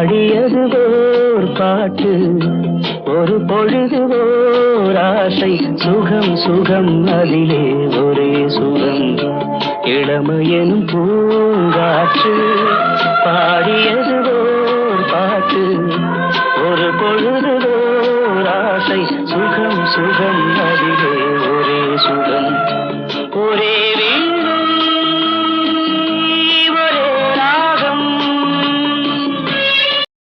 பாடியது ஓர் பாட்டு ஒரு பொழுது ஓர் ஆசை சுகம் சுகம் அதிலே ஒரே சுகம் இளமையெனும் பூங்காற்று பாடியது ஓர் பாட்டு ஒரு பொழுது ஓர் ஆசை சுகம் சுகம் அதிலே ஒரே சுகம் ஒரே